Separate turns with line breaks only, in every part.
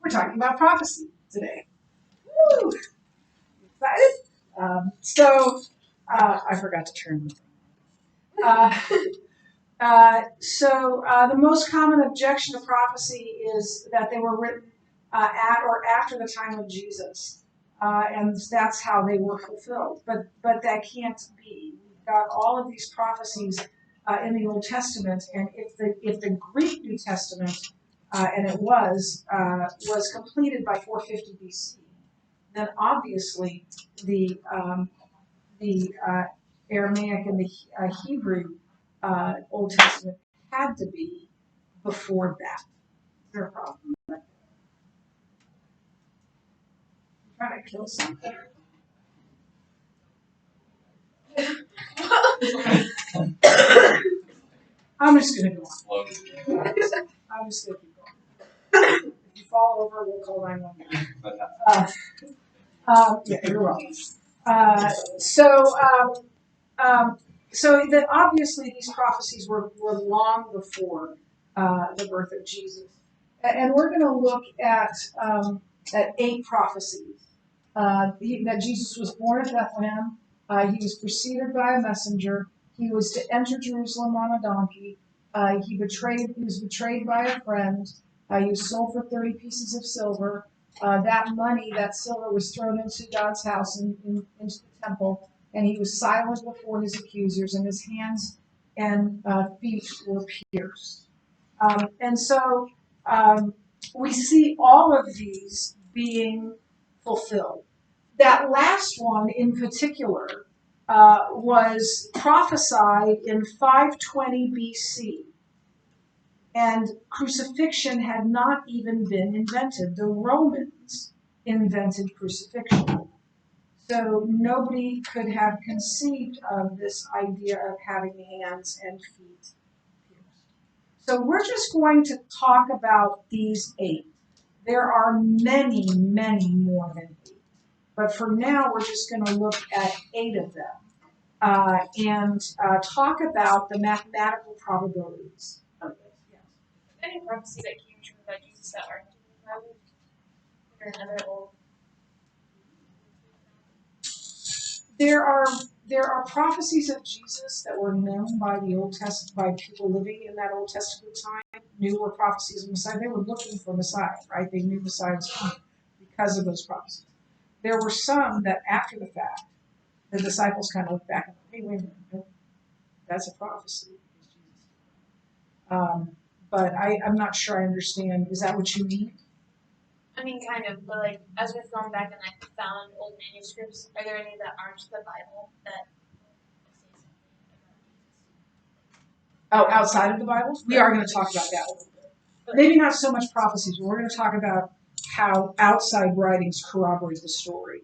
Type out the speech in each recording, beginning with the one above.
We're talking about prophecy today. Woo! Excited? I forgot to turn the thing. The most common objection to prophecy is that they were written at or after the time of Jesus, and that's how they were fulfilled. But that can't be. We've got all of these prophecies in the Old Testament, and if the Greek New Testament, and it was completed by 450 BC, then obviously the Aramaic and the Hebrew Old Testament had to be before that. Is there a problem? I'm trying to kill something. I'm just going to go on. I'm just going to keep going. If you fall over, we'll call 911. Yeah, you're welcome. Obviously these prophecies were long before the birth of Jesus, and we're going to look at 8 prophecies. That Jesus was born at Bethlehem. He was preceded by a messenger. He was to enter Jerusalem on a donkey. He was betrayed by a friend. He was sold for 30 pieces of silver. That money, that silver, was thrown into God's house, into the temple, and he was silent before his accusers, and his hands and feet were pierced. We see all of these being fulfilled. That last one in particular was prophesied in 520 BC. And crucifixion had not even been invented. The Romans invented crucifixion. So nobody could have conceived of this idea of having hands and feet pierced. So we're just going to talk about these 8. There are many, many more than 8. But for now, we're just going to look at 8 of them and talk about the mathematical probabilities of this. Yes.
Any prophecy that came true about Jesus that aren't in the Bible? Or another old?
There are prophecies of Jesus that were known by the Old Testament, by people living in that Old Testament time, knew were prophecies of Messiah. They were looking for Messiah, right? They knew Messiah was coming because of those prophecies. There were some that after the fact, the disciples kind of looked back and hey, wait a minute, that's a prophecy. But I'm not sure I understand. Is that what you mean?
I mean, kind of, but like, as we've gone back and like found old manuscripts, are there any that aren't the Bible that say something
Oh,
about Jesus?
outside of the Bible? We are going to talk about that a little bit. Maybe not so much prophecies, but we're going to talk about how outside writings corroborate the story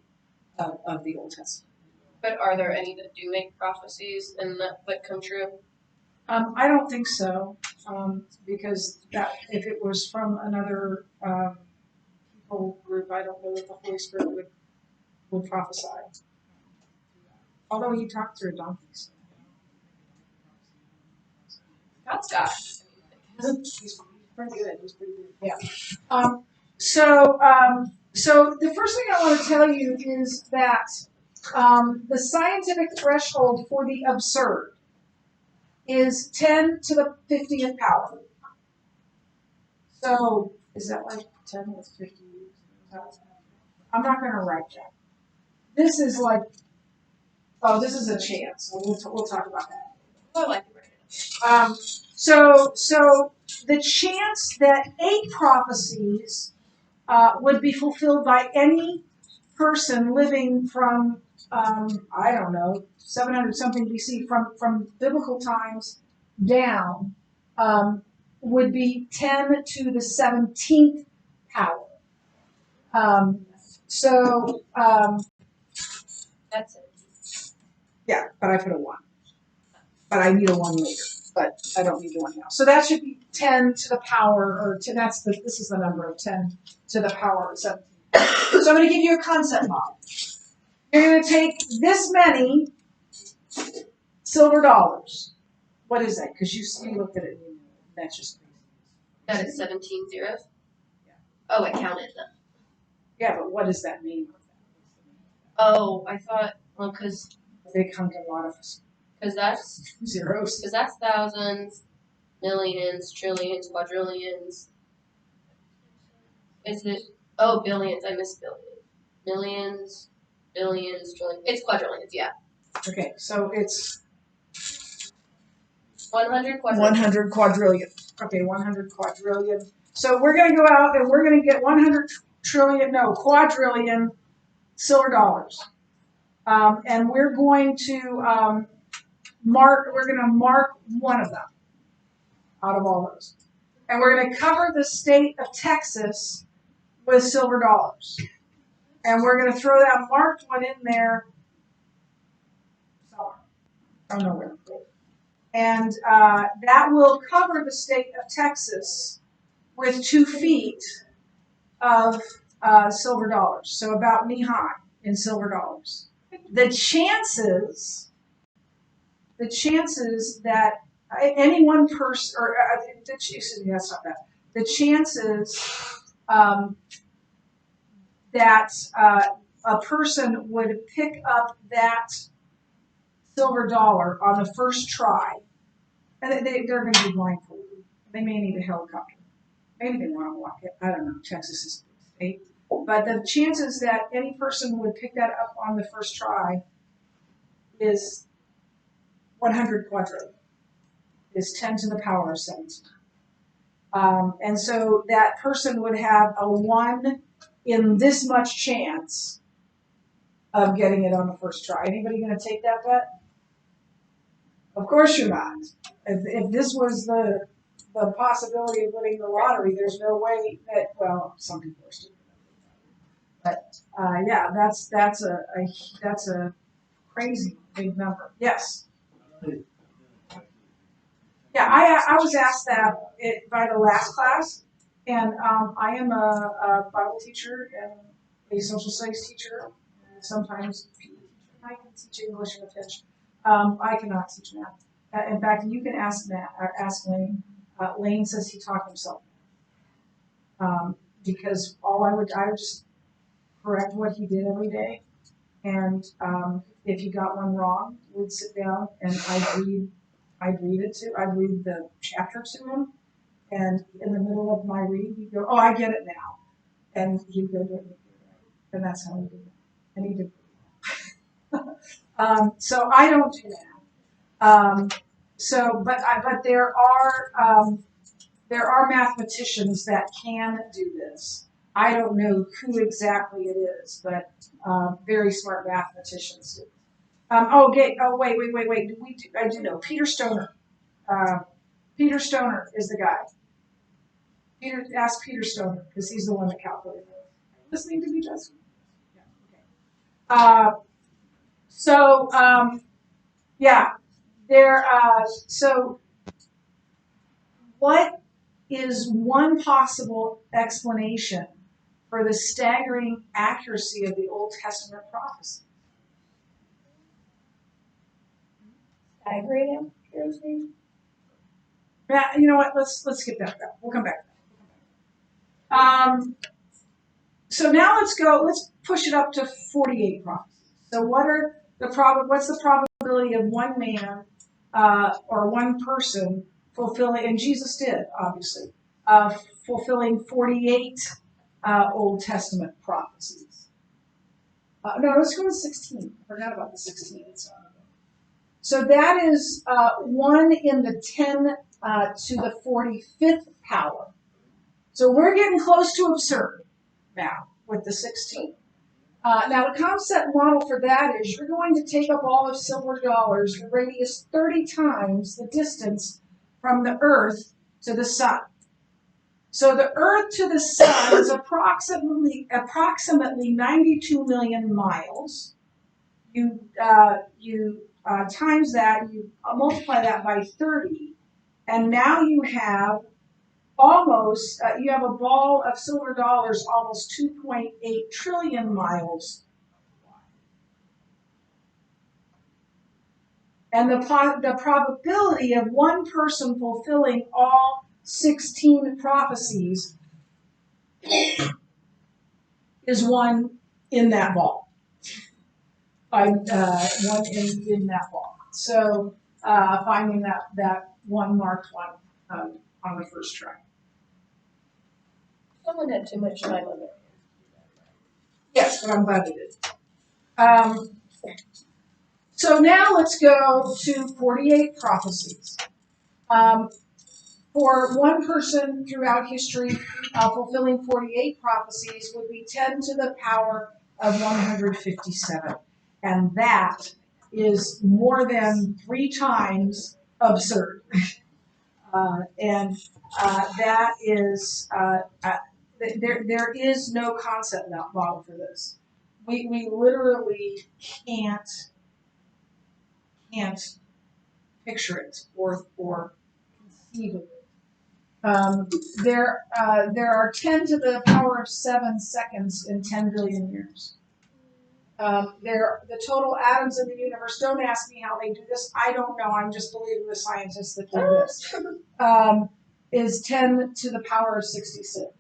of the Old Testament.
But are there any that do make prophecies and that come true?
I don't think so, because that if it was from another people group, I don't know that the Holy Spirit would prophesy. Although he talked through donkeys.
God's got.
He's pretty good. He's pretty good. Yeah. So the first thing I want to tell you is that the scientific threshold for the absurd is 10 to the 50th power. So is that like 10 to the 50? I'm not going to write that. This is like, this is a chance. We'll talk about that.
I like it.
So the chance that 8 prophecies would be fulfilled by any person living from, I don't know, 700 something BC, from biblical times down, would be 10 to the 17th power.
That's it.
Yeah, but I put a 1. But I need a 1 later. But I don't need the 1 now. So that should be 10 to the power, or 10, this is the number of 10 to the power of 17. So I'm going to give you a concept model. You're going to take this many silver dollars. What is that? Because you looked at it and that's just crazy.
That is 17 zeros? Oh, I counted them.
Yeah, but what does that mean?
Oh, I thought, well, cause
They count a lot of
that's
zeros.
thousands, millions, trillions, quadrillions. Is it? Oh, billions. I missed billions. Millions, billions, trillions. It's quadrillions. Yeah.
Okay, so it's
100 quadrillion.
100 quadrillion. Okay, 100 quadrillion. So we're going to go out and we're going to get 100 trillion, no, quadrillion silver dollars. And we're going to mark one of them out of all those. And we're going to cover the state of Texas with silver dollars. And we're going to throw that marked one in there somewhere. I don't know where. And that will cover the state of Texas with 2 feet of silver dollars. So about knee high in silver dollars. The chances that any one person, or excuse me, that's not that. The chances that a person would pick up that silver dollar on the first try, and they're going to be blindfolded. They may need a helicopter. Maybe they want to walk it. I don't know. Texas is a state. But the chances that any person would pick that up on the first try is 100 quadrillion, is 10 to the power of 17. And so that person would have a 1 in this much chance of getting it on the first try. Anybody going to take that bet? Of course you're not. If this was the possibility of winning the lottery, there's no way that, well, some people are still doing it. But yeah, that's a crazy big number. Yes. Yeah, I was asked that by the last class, and I am a Bible teacher and a social studies teacher, and sometimes I can teach English in a pinch. I cannot teach math. In fact, you can ask Matt, ask Lane. Lane says he taught himself. Because I would just correct what he did every day, and if he got one wrong, we'd sit down and I'd read the chapter to him, and in the middle of my read, he'd go, "Oh, I get it now," and he'd go do it, and that's how he did it, and he did. So I don't do that. But there are mathematicians that can do this. I don't know who exactly it is, but very smart mathematicians do. Wait. I do know. Peter Stoner. Peter Stoner is the guy. Ask Peter Stoner, because he's the one that calculated it. Listening to me, Justin? Yeah, okay. So what is one possible explanation for the staggering accuracy of the Old Testament prophecy?
Staggering accuracy?
Yeah, you know what? Let's skip that. We'll come back. So now let's push it up to 48 prophecies. So what's the probability of one man or one person fulfilling, and Jesus did, obviously, fulfilling 48 Old Testament prophecies? No, let's go to 16. I forgot about the 16. So that is 1 in the 10 to the 45th power. So we're getting close to absurd now with the 16. Now the concept model for that is you're going to take up all of silver dollars, the radius 30 times the distance from the Earth to the Sun. So the Earth to the Sun is approximately 92 million miles. You times that, you multiply that by 30, and now you have you have a ball of silver dollars almost 2.8 trillion miles wide. And the probability of one person fulfilling all 16 prophecies is one in that vault. One in that vault. So finding that one marked one on the first try.
Someone had too much time on their hands.
Yes, but I'm glad they did. So now let's go to 48 prophecies. For one person throughout history, fulfilling 48 prophecies would be 10 to the power of 157. And that is more than 3 times absurd. That is, there is no concept model for this. We literally can't picture it or conceive of it. There are 10 to the power of 7 seconds in 10 billion years. The total atoms in the universe, don't ask me how they do this. I don't know. I'm just believing the scientists that do this. Is 10 to the power of 66.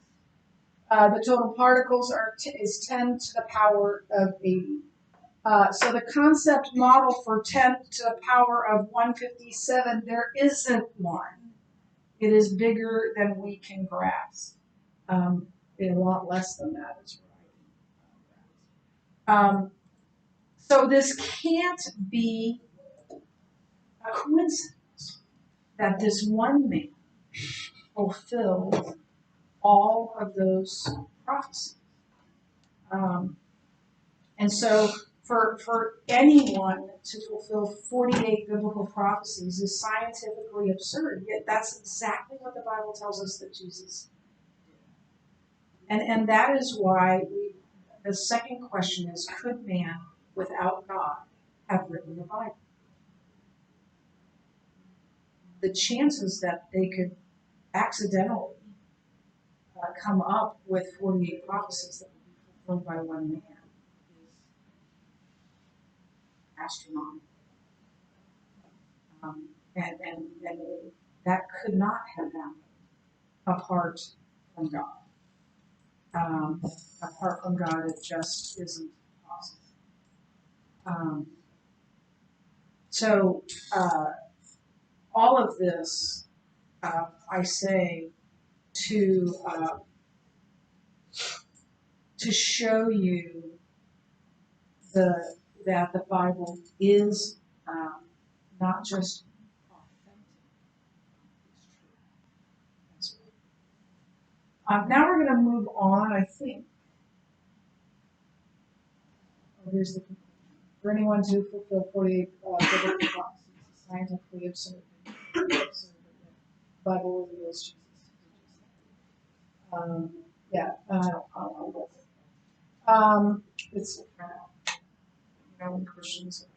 The total particles is 10 to the power of 80. So the concept model for 10 to the power of 157, there isn't one. It is bigger than we can grasp. A lot less than that is right. So this can't be a coincidence that this one man fulfilled all of those prophecies. And so for anyone to fulfill 48 biblical prophecies is scientifically absurd, yet that's exactly what the Bible tells us that Jesus did. And that is why the second question is, could man without God have written the Bible? The chances that they could accidentally come up with 48 prophecies that would be fulfilled by one man is astronomical. And that could not have happened apart from God. Apart from God, it just isn't possible. So all of this, I say, to show you that the Bible is not just authentic, it's true. Now we're going to move on, I think. Here's the conclusion. For anyone to fulfill 48 biblical prophecies is scientifically absurd. The Bible reveals Jesus. I'll go. It's when Christians.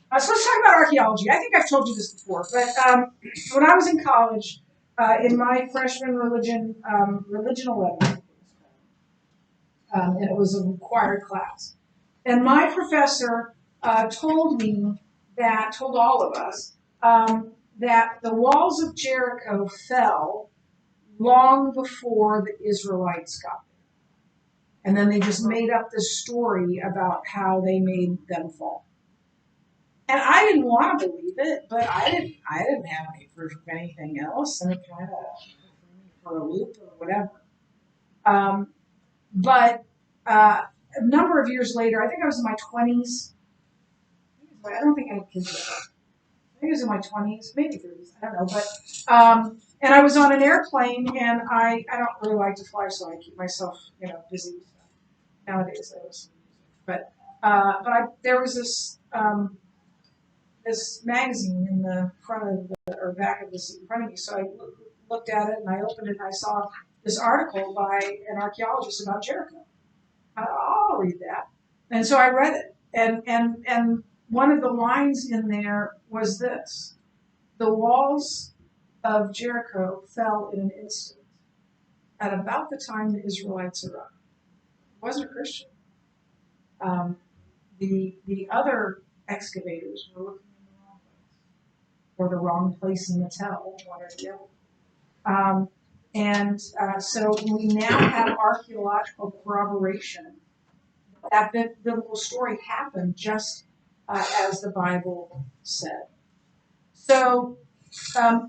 So let's talk about archaeology. I think I've told you this before, but when I was in college, in my freshman religion 11, and it was a required class, and my professor told all of us, that the walls of Jericho fell long before the Israelites got there. And then they just made up this story about how they made them fall. And I didn't want to believe it, but I didn't have any proof of anything else, and it kind of threw me for a loop or whatever. But a number of years later, I think I was in my 20s. I don't think I had kids yet. I think it was in my 20s, maybe 30s, I don't know. But and I was on an airplane, and I don't really like to fly, so I keep myself busy with stuff. Nowadays, I listen to music. But there was this magazine in the front of or back of the seat in front of me, so I looked at it and I opened it and I saw this article by an archaeologist about Jericho. I'll read that, and so I read it, and one of the lines in there was this: the walls of Jericho fell in an instant at about the time the Israelites arrived. It wasn't a Christian. The other excavators were looking in the wrong place. Or or the wrong place in the tell, one or the other. So we now have archaeological corroboration that biblical story happened just as the Bible said. So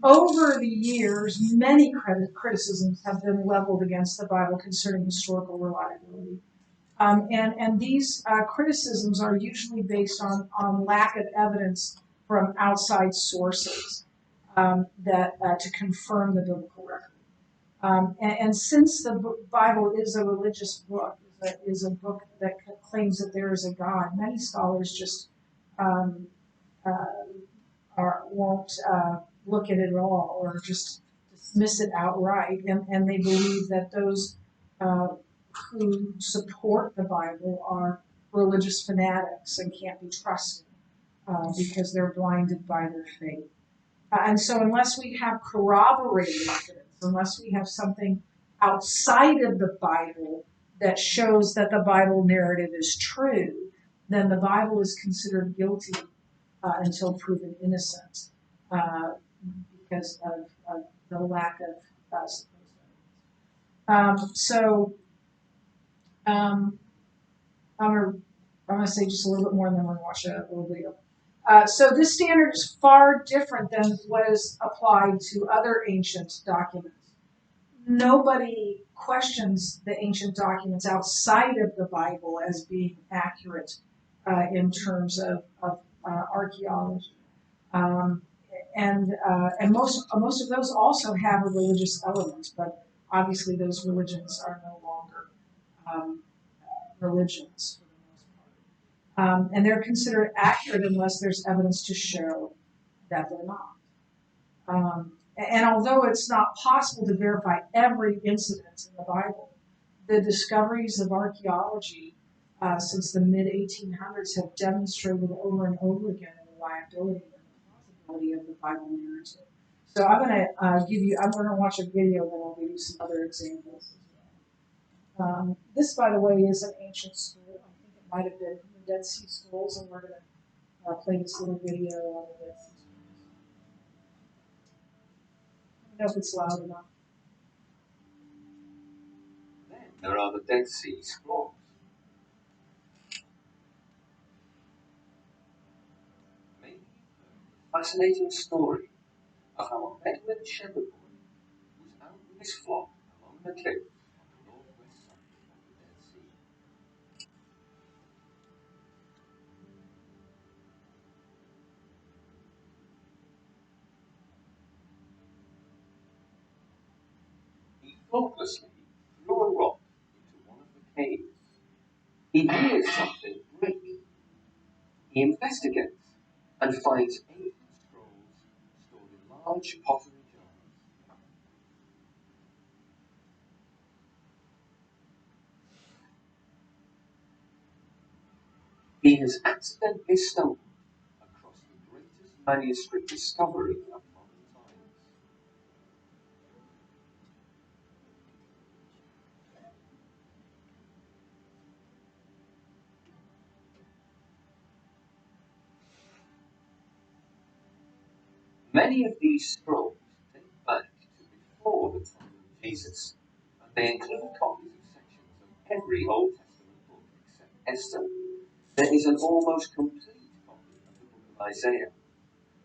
over the years, many criticisms have been leveled against the Bible concerning historical reliability. And these criticisms are usually based on lack of evidence from outside sources to confirm the biblical record. And since the Bible is a religious book, is a book that claims that there is a God, many scholars just um, won't look at it at all or just dismiss it outright. And they believe that those who support the Bible are religious fanatics and can't be trusted because they're blinded by their faith. And so unless we have corroborated evidence, unless we have something outside of the Bible that shows that the Bible narrative is true, then the Bible is considered guilty until proven innocent because of the lack of supposed evidence. I'm going to say just a little bit more and then we're going to watch a little video. So this standard is far different than what is applied to other ancient documents. Nobody questions the ancient documents outside of the Bible as being accurate in terms of archaeology. And most of those also have a religious element, but obviously those religions are no longer religions for the most part. And they're considered accurate unless there's evidence to show that they're not. And although it's not possible to verify every incident in the Bible, the discoveries of archaeology since the mid-1800s have demonstrated over and over again the reliability and the plausibility of the Bible narrative. So I'm going to watch a video, then I'll give you some other examples. This, by the way, is an ancient scroll. I think it might have been from the Dead Sea Scrolls, and we're going to play this little video on the Dead Sea Scrolls. I don't know if it's loud enough.
Then there are the Dead Sea Scrolls. Maybe you've heard the fascinating story of how a Bedouin shepherd boy was out with his flock along the cliffs on the northwest side of the Dead Sea. He thoughtlessly threw a rock into one of the caves. He hears something break. He investigates and finds ancient scrolls stored in large pottery jars. He has accidentally stumbled across the greatest manuscript discovery of modern times. Many of these scrolls date back to before the time of Jesus, and they include copies of sections of every Old Testament book except Esther. There is an almost complete copy of the book of Isaiah.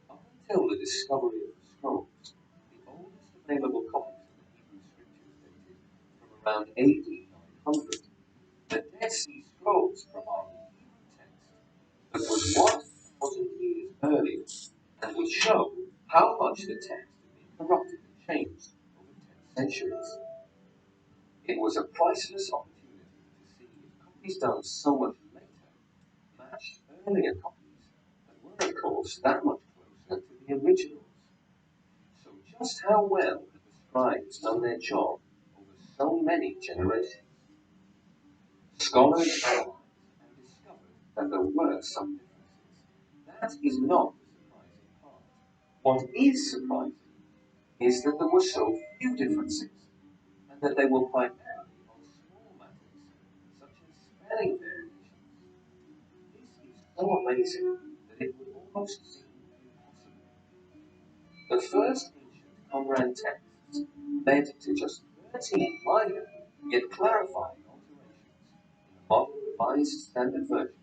Up until the discovery of the scrolls, the oldest available copies of the Hebrew Scriptures dated from around AD 900. The Dead Sea Scrolls provide a Hebrew text that was 1,000 years earlier and would show how much the text had been corrupted and changed over 10 centuries. It was a priceless opportunity to see if copies done so much later matched earlier copies that were, of course, that much closer to the originals. So just how well had the scribes done their job over so many generations? Scholars analysed and discovered that there were some differences. That is not the surprising part. What is surprising is that there were so few differences, and that they were primarily on small matters, such as spelling variations. This is so amazing that it would almost seem impossible. The first ancient Qumran texts led to just 13 minor yet clarifying alterations in the modern Revised Standard Version of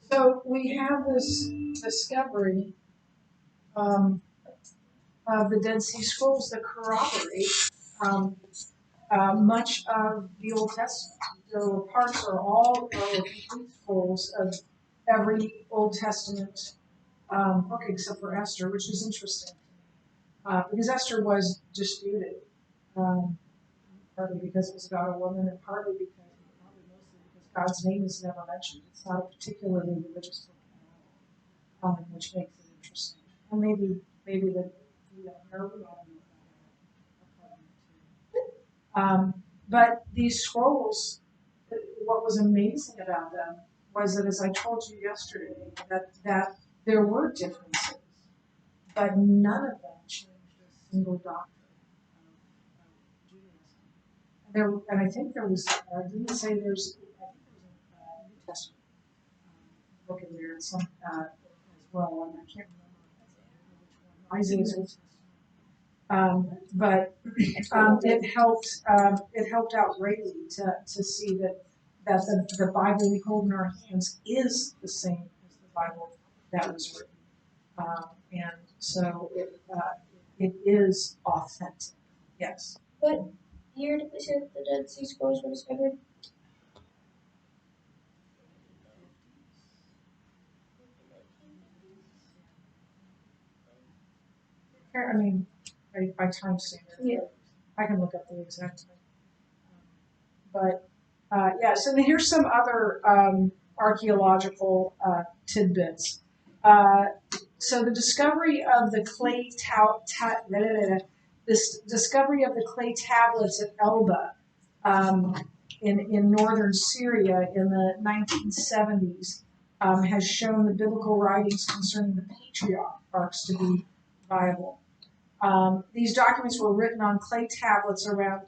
the Bible.
So we have this discovery of the Dead Sea Scrolls that corroborate um, much of the Old Testament. There were parts or all or complete scrolls of every Old Testament book except for Esther, which is interesting because Esther was disputed, partly because it was about a woman and partly because, probably mostly because God's name is never mentioned. It's not a particularly religious book at all, which makes it interesting. And maybe that we don't know about it. But these scrolls, what was amazing about them was that, as I told you yesterday, that there were differences, but none of them changed a single doctrine of Judaism. And I think there was, I didn't say there's, I think there was a New Testament book in there some, as well, and I can't remember which one. Isaiah's Old Testament. But it helped out greatly to see that the Bible we hold in our hands is the same as the Bible that was written, and so it is authentic. Yes.
What year did they say that the Dead Sea Scrolls were discovered?
I mean, by time standard.
Yeah.
I can look up the exact thing. But yeah, so here's some other archaeological tidbits. So the discovery of the this discovery of the clay tablets at Elba in northern Syria in the 1970s has shown the biblical writings concerning the patriarchs to be viable. These documents were written on clay tablets around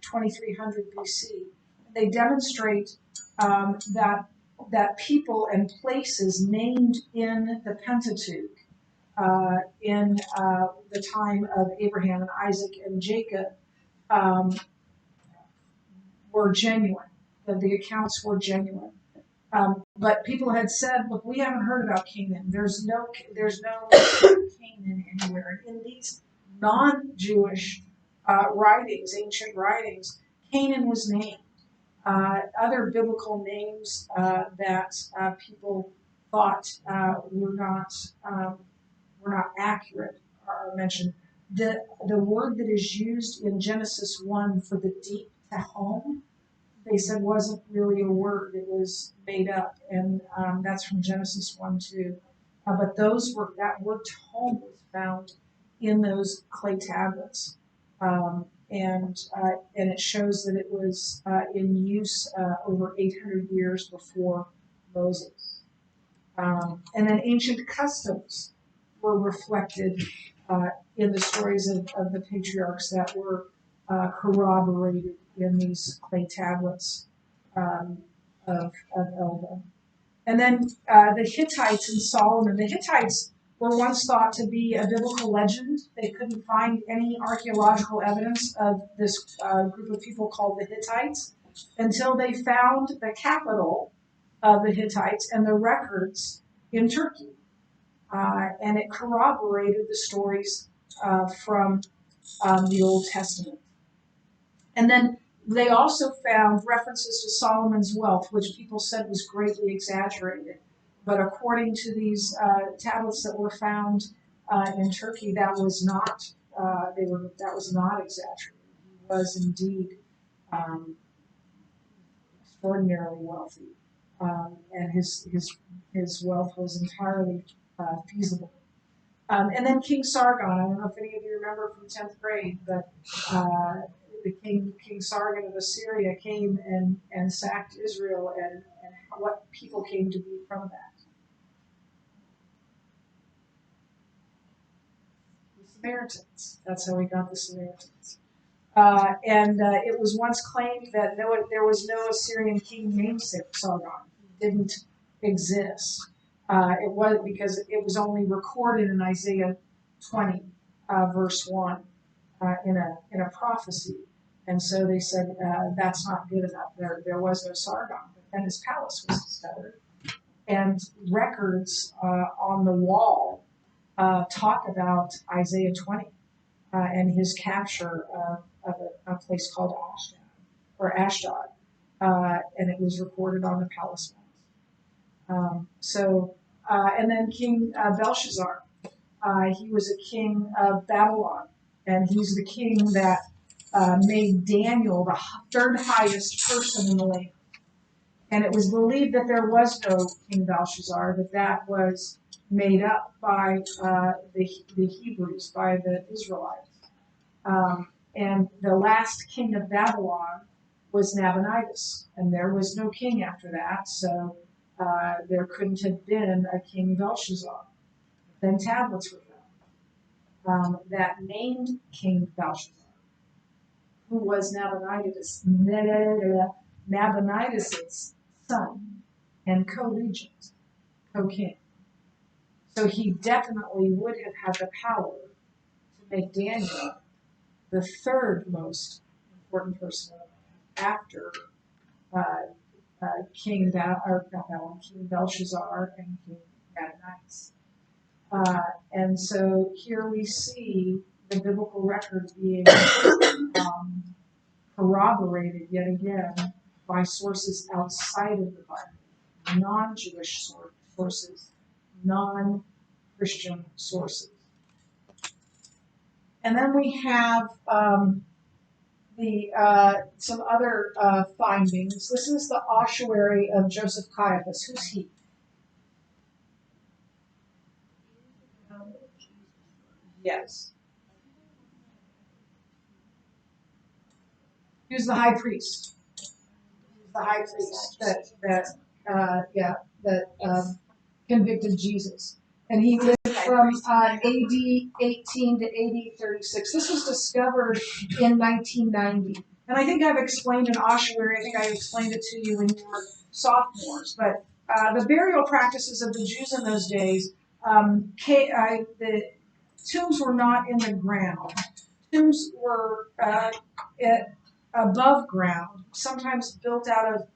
2300 BC. They demonstrate that people and places named in the Pentateuch in the time of Abraham and Isaac and Jacob were genuine. That the accounts were genuine. But people had said, "Look, we haven't heard about Canaan. There's no Canaan anywhere." And in these non-Jewish writings, ancient writings, Canaan was named. Other biblical names that people thought were not accurate are mentioned. The word that is used in Genesis 1 for the deep, Tehom, they said wasn't really a word; it was made up, and that's from Genesis 1:2. But that word Tehom was found in those clay tablets, and it shows that it was in use over 800 years before Moses. And then ancient customs were reflected in the stories of the patriarchs that were corroborated in these clay tablets of Elba. And then the Hittites and Solomon. The Hittites were once thought to be a biblical legend. They couldn't find any archaeological evidence of this group of people called the Hittites until they found the capital of the Hittites and the records in Turkey. And it corroborated the stories from the Old Testament. And then they also found references to Solomon's wealth, which people said was greatly exaggerated. But according to these tablets that were found in Turkey, that was not exaggerated. He was indeed extraordinarily wealthy, and his wealth was entirely feasible. And then King Sargon. I don't know if any of you remember from 10th grade, but the King Sargon of Assyria came and sacked Israel, and what people came to be from that. The Samaritans. That's how we got the Samaritans. And it was once claimed that there was no Assyrian king named Sargon. He didn't exist. It was because it was only recorded in Isaiah 20, verse 1, in a prophecy. And so they said that's not good enough. There was no Sargon, but then his palace was discovered, and records on the wall talk about Isaiah 20 and his capture of a place called Ashdod, and it was recorded on the palace walls. And then King Belshazzar, he was a king of Babylon, and he's the king that made Daniel the third highest person in the land. And it was believed that there was no King Belshazzar, that was made up by the Hebrews, by the Israelites. And the last king of Babylon was Nabonidus, and there was no king after that, so there couldn't have been a King Belshazzar. Then tablets were found that named King Belshazzar, who was Nabonidus' son and co-regent, co-king. So he definitely would have had the power to make Daniel the third most important person after King Belshazzar and King Nabonidus. And so here we see the biblical record being corroborated yet again by sources outside of the Bible, non-Jewish sources, non-Christian sources. And then we have some other findings. This is the ossuary of Joseph Caiaphas. Who's he? Yes. He was the high priest. The high priest that convicted Jesus. And he lived from AD 18 to AD 36. This was discovered in 1990. And I think I've explained an ossuary. I think I explained it to you when you were sophomores. But the burial practices of the Jews in those days, the tombs were not in the ground. Tombs were above ground, sometimes built out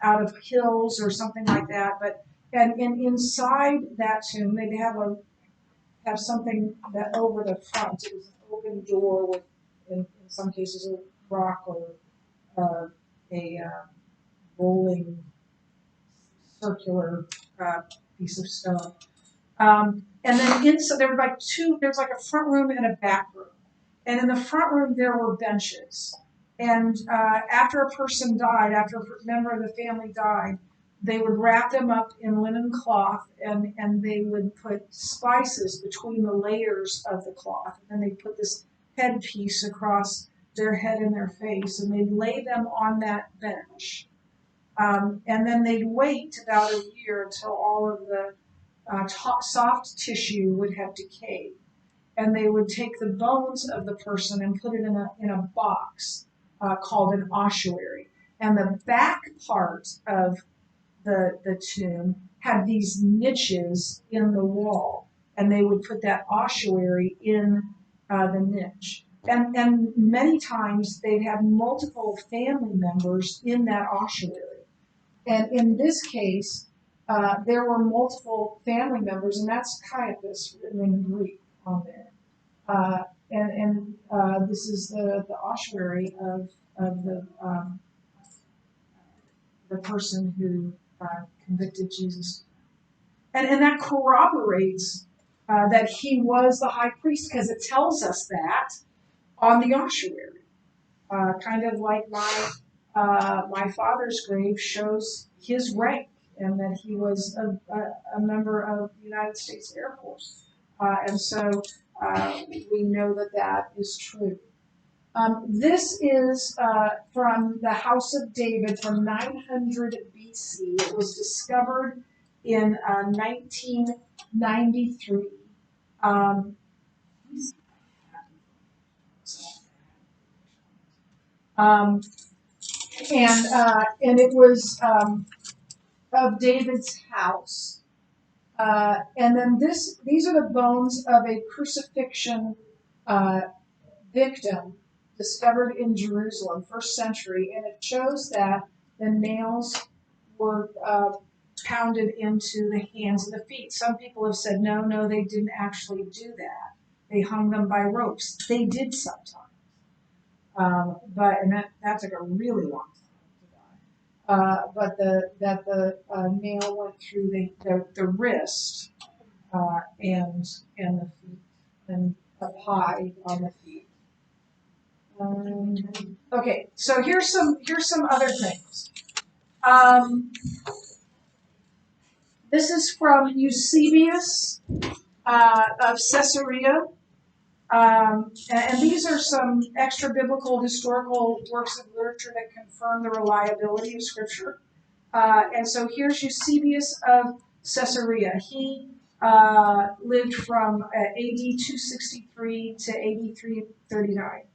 of hills or something like that. And inside that tomb, they'd have something that over the front. It was an open door with, in some cases, a rock or a rolling circular piece of stone. And then inside there were there's like a front room and a back room. And in the front room there were benches. And after a person died, after a member of the family died, they would wrap them up in linen cloth, and they would put spices between the layers of the cloth. And then they'd put this headpiece across their head and their face, and they'd lay them on that bench. And then they'd wait about a year until all of the soft tissue would have decayed. And they would take the bones of the person and put it in a box called an ossuary. And the back part of the tomb had these niches in the wall, and they would put that ossuary in the niche. And many times they'd have multiple family members in that ossuary. And in this case, there were multiple family members, and that's Caiaphas written in Greek on there. This is the ossuary of the person who convicted Jesus. And that corroborates that he was the high priest, because it tells us that on the ossuary. Kind of like my father's grave shows his rank, and that he was a member of the United States Air Force. And so we know that is true. This is from the House of David from 900 BC. It was discovered in 1993. And it was of David's house. And then these are the bones of a crucifixion victim discovered in Jerusalem, first century, and it shows that the nails were pounded into the hands and the feet. Some people have said, no, they didn't actually do that. They hung them by ropes. They did sometimes. And that took a really long time. But the nail went through the wrist and the feet and up high on the feet. Okay, so here's some other things. This is from Eusebius of Caesarea. And these are some extra biblical historical works of literature that confirm the reliability of Scripture. And so here's Eusebius of Caesarea. He lived from AD 263 to AD 339.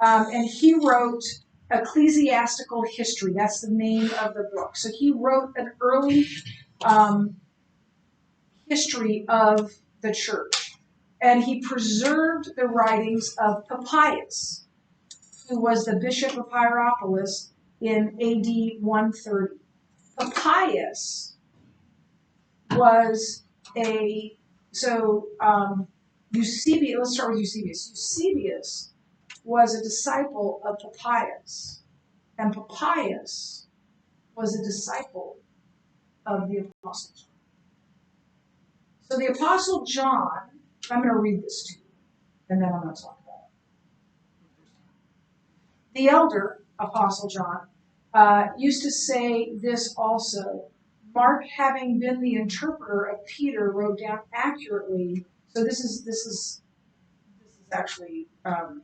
And he wrote Ecclesiastical History. That's the name of the book. So he wrote an early history of the church. And he preserved the writings of Papias, who was the bishop of Hierapolis in AD 130. Papias was Eusebius, let's start with Eusebius. Eusebius was a disciple of Papias, and Papias was a disciple of the Apostle John. So the Apostle John, I'm going to read this to you, and then I'm going to talk about it. The elder, Apostle John, used to say this also. Mark, having been the interpreter of Peter, wrote down accurately. So this is actually Papias.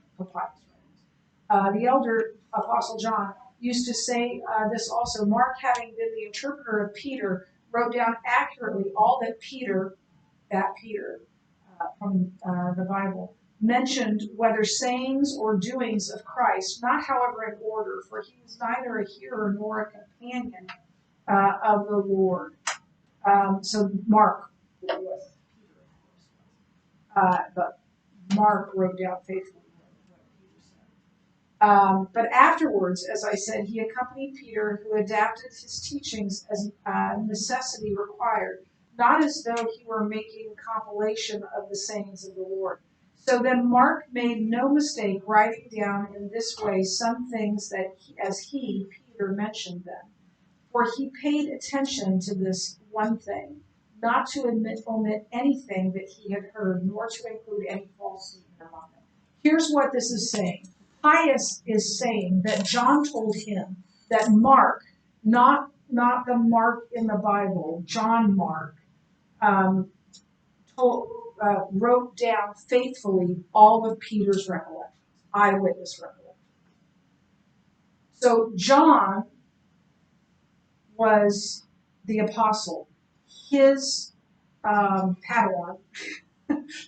The elder Apostle John used to say this also. Mark, having been the interpreter of Peter, wrote down accurately all that Peter from the Bible mentioned, whether sayings or doings of Christ, not however in order, for he was neither a hearer nor a companion of the Lord. So Mark was Peter, of course, but Mark wrote down faithfully what Peter said. But afterwards, as I said, he accompanied Peter, who adapted his teachings as necessity required, not as though he were making compilation of the sayings of the Lord. So then Mark made no mistake writing down in this way some things that, Peter, mentioned them. For he paid attention to this one thing, not to omit anything that he had heard, nor to include any false statement among them. Here's what this is saying. Pius is saying that John told him that Mark, not the Mark in the Bible, John Mark, wrote down faithfully all of Peter's recollections, eyewitness recollections. So John was the apostle. His Padawan,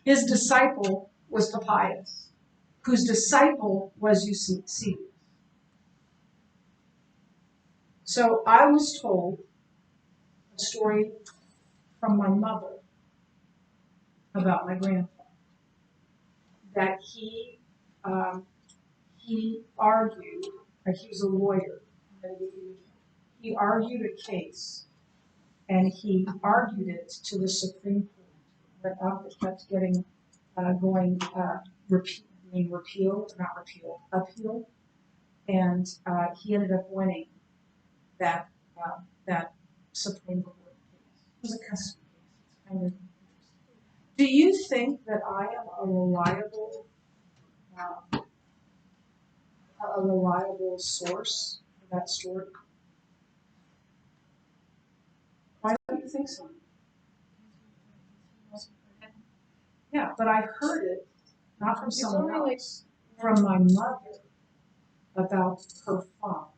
his disciple was Papias, whose disciple was Eusebius. So I was told a story from my mother about my grandfather, that he argued, he was a lawyer, he argued a case, and he argued it to the Supreme Court. Went up, it kept getting uphill, and he ended up winning that Supreme Court case. It was a custody case. It's kind of interesting. Do you think that I am a reliable source for that story? Why don't you think so? Yeah, but I heard it not from someone else, from my mother about her father.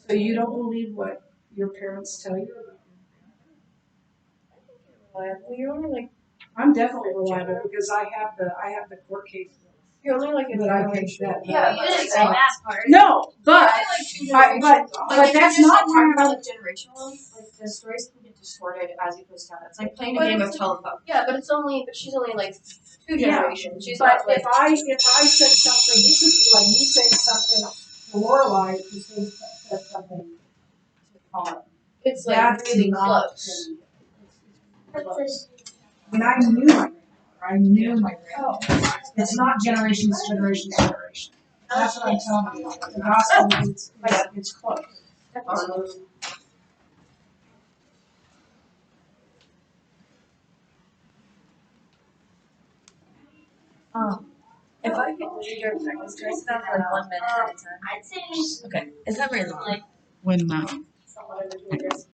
So you don't believe what your parents tell you about
Well, you're only like,
I'm definitely reliable because I have the court case.
You're only like a
But I think
generation.
that-
Yeah, you didn't say that part.
No, but
But
but that's not
talking
where
about like generational, like the stories can get distorted as you go down. It's like playing a
But
game of
it's-
telephone.
Yeah, but she's only like 2
Yeah,
generations. She's
but
not like
if I said something, it could be like me saying something to Lorelai, who said something to Colin.
it's like
That's
really
not
close.
I mean, I knew my grandmother. I knew my grandmother. It's not generations, generations, generations. That's what I'm telling you. The gospel, it's close.
If I could read your practice trace stuff like 1 minute at a time.
I'd say
Okay. Is that very long?
like
When,
some of the